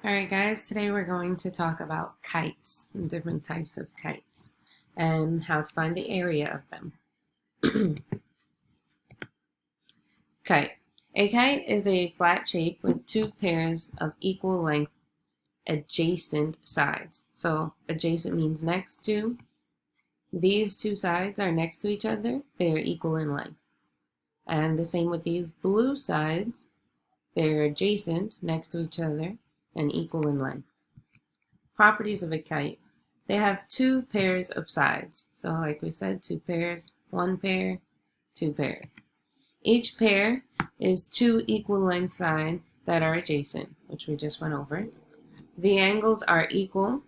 Alright guys, today we're going to talk about kites and different types of kites and how to find the area of them. Kite. A kite is a flat shape with two pairs of equal length adjacent sides. So adjacent means next to. These two sides are next to each other. They are equal in length. And the same with these blue sides. They're adjacent next to each other and equal in length. Properties of a kite. They have two pairs of sides. So like we said, two pairs, one pair, two pairs. Each pair is two equal length sides that are adjacent, which we just went over. The angles are equal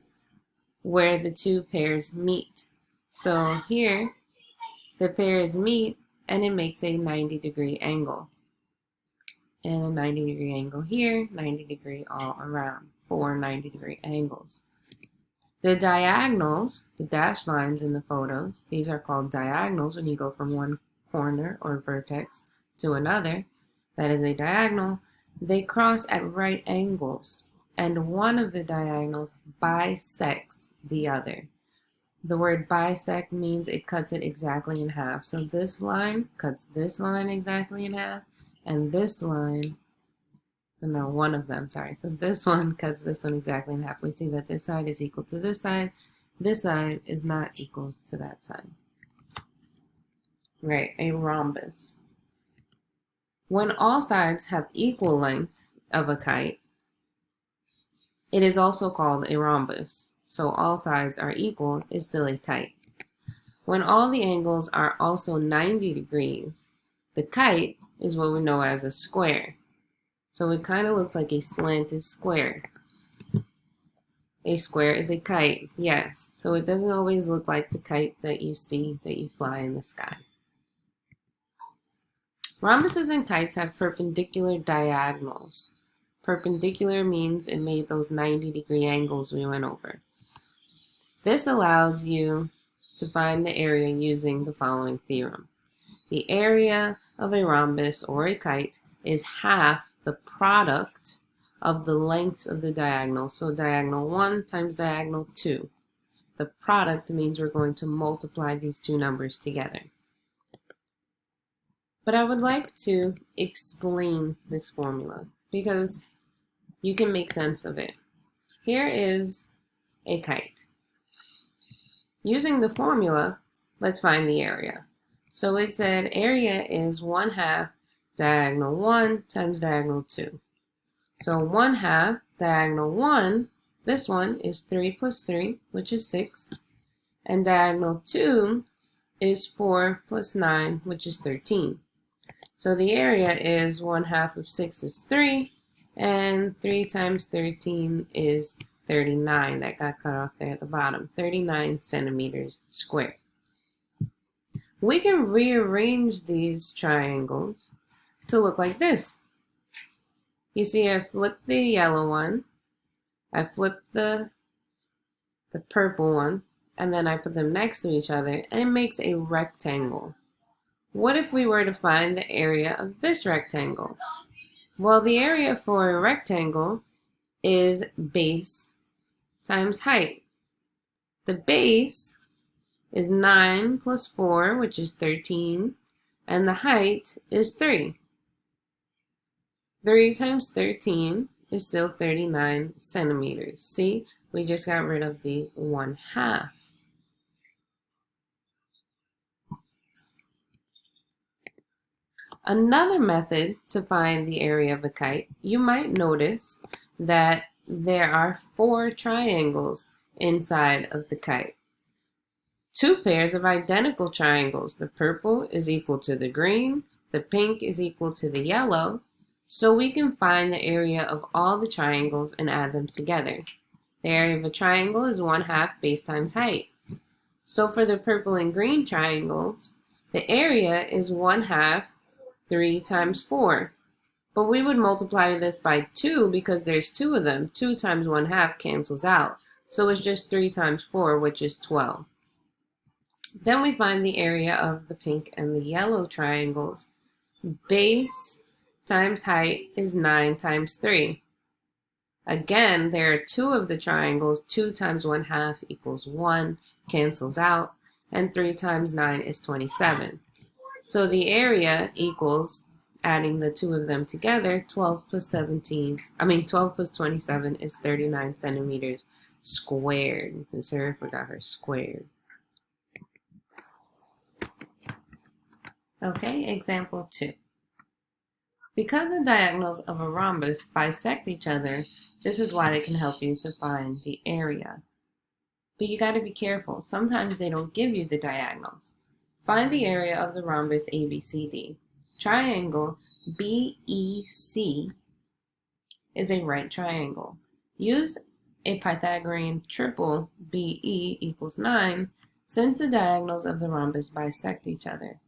where the two pairs meet. So here, the pairs meet and it makes a 90-degree angle. And a 90-degree angle here, 90-degree all around, 4 90-degree angles. The diagonals, the dashed lines in the photos, these are called diagonals when you go from one corner or vertex to another. That is a diagonal. They cross at right angles, and one of the diagonals bisects the other. The word bisect means it cuts it exactly in half. So this line cuts this line exactly in half, and this line, no, one of them, sorry. So this one cuts this one exactly in half. We see that this side is equal to this side. This side is not equal to that side. Right, a rhombus. When all sides have equal length of a kite, it is also called a rhombus. So all sides are equal is still a kite. When all the angles are also 90 degrees, the kite is what we know as a square. So it kind of looks like a slanted square. A square is a kite, yes. So it doesn't always look like the kite that you see that you fly in the sky. Rhombuses and kites have perpendicular diagonals. Perpendicular means it made those 90-degree angles we went over. This allows you to find the area using the following theorem. The area of a rhombus or a kite is half the product of the lengths of the diagonals. So diagonal 1 times diagonal 2. The product means we're going to multiply these two numbers together. But I would like to explain this formula because you can make sense of it. Here is a kite. Using the formula, let's find the area. So it said area is 1/2 diagonal 1 times diagonal 2. So 1/2 diagonal 1, this one is 3 plus 3, which is 6. And diagonal 2 is 4 plus 9, which is 13. So the area is 1/2 of 6 is 3, and 3 times 13 is 39. That got cut off there at the bottom. 39 centimeters squared. We can rearrange these triangles to look like this. You see, I flipped the yellow one, I flipped the purple one, and then I put them next to each other, and it makes a rectangle. What if we were to find the area of this rectangle? Well, the area for a rectangle is base times height. The base is 9 plus 4, which is 13, and the height is 3. 3 times 13 is still 39 centimeters. See, we just got rid of the 1/2. Another method to find the area of a kite, you might notice that there are 4 triangles inside of the kite. 2 pairs of identical triangles. The purple is equal to the green, the pink is equal to the yellow, so we can find the area of all the triangles and add them together. The area of a triangle is 1/2 base times height. So for the purple and green triangles, the area is 1/2 3 times 4. But we would multiply this by 2 because there's 2 of them. 2 times 1/2 cancels out. So it's just 3 times 4, which is 12. Then we find the area of the pink and the yellow triangles. Base times height is 9 times 3. Again, there are two of the triangles. 2 times 1/2 equals 1, cancels out, and 3 times 9 is 27. So the area equals, adding the two of them together, 12 plus 27 is 39 centimeters squared. And Sarah forgot her squared. Okay, example 2. Because the diagonals of a rhombus bisect each other, this is why they can help you to find the area. But you got to be careful. Sometimes they don't give you the diagonals. Find the area of the rhombus ABCD. Triangle BEC is a right triangle. Use a Pythagorean triple BE equals 9 since the diagonals of the rhombus bisect each other.